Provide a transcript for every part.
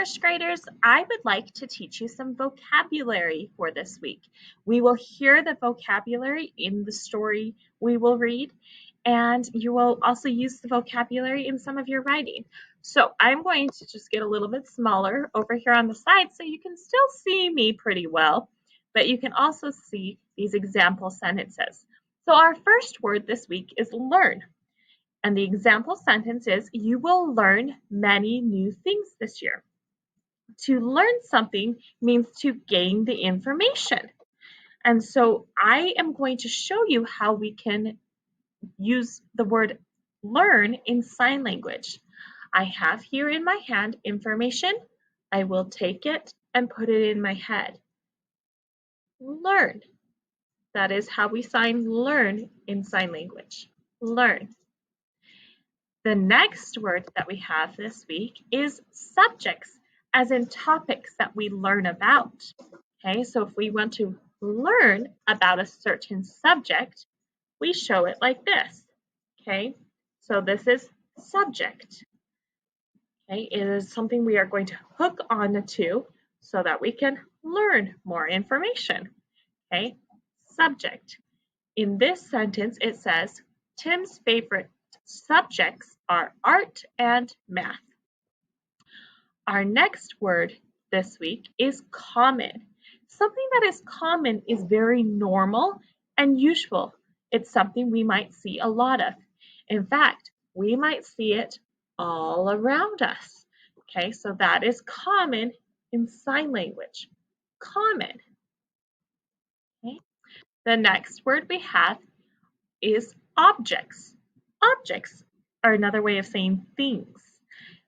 first graders, I would like to teach you some vocabulary for this week. We will hear the vocabulary in the story we will read, and you will also use the vocabulary in some of your writing. So I'm going to just get a little bit smaller over here on the side so you can still see me pretty well, but you can also see these example sentences. So our first word this week is learn. And the example sentence is, you will learn many new things this year. To learn something means to gain the information. And so I am going to show you how we can use the word learn in sign language. I have here in my hand information. I will take it and put it in my head. Learn. That is how we sign learn in sign language. Learn. The next word that we have this week is subjects, as in topics that we learn about. Okay, so if we want to learn about a certain subject, we show it like this. Okay, so this is subject. Okay, it is something we are going to hook on to so that we can learn more information. Okay, subject. In this sentence, it says, Tim's favorite subjects are art and math. Our next word this week is common. Something that is common is very normal and usual. It's something we might see a lot of. In fact, we might see it all around us. Okay, so that is common in sign language. Common. Okay. The next word we have is objects. Objects are another way of saying things.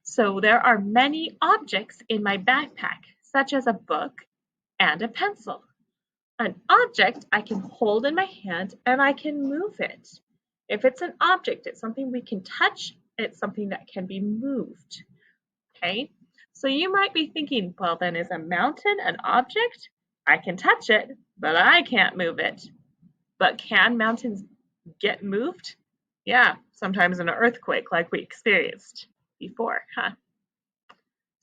So there are many objects in my backpack, such as a book and a pencil. An object I can hold in my hand and I can move it. If it's an object, it's something we can touch, it's something that can be moved. Okay? So you might be thinking, well, then is a mountain an object? I can touch it, but I can't move it. But can mountains get moved? Yeah, sometimes in an earthquake like we experienced before, huh?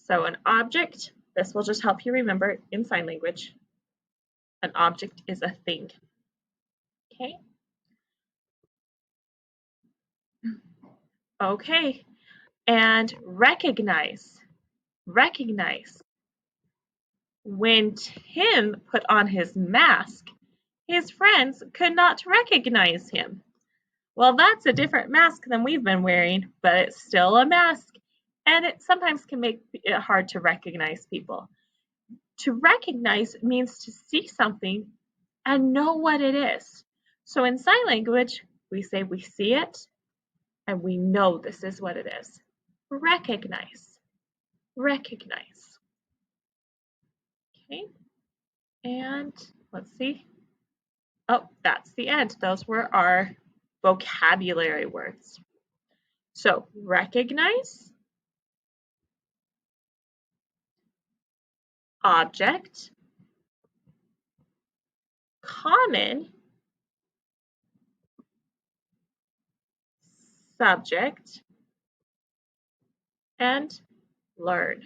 So an object, this will just help you remember in sign language. An object is a thing. Okay? Okay. And recognize. Recognize. When Tim put on his mask, his friends could not recognize him. Well, that's a different mask than we've been wearing, but it's still a mask, and it sometimes can make it hard to recognize people. To recognize means to see something and know what it is. So in sign language, we say we see it and we know this is what it is. Recognize. Recognize. Okay, and let's see. Oh, that's the end. Those were our vocabulary words. So recognize, object, common, subject, and learn.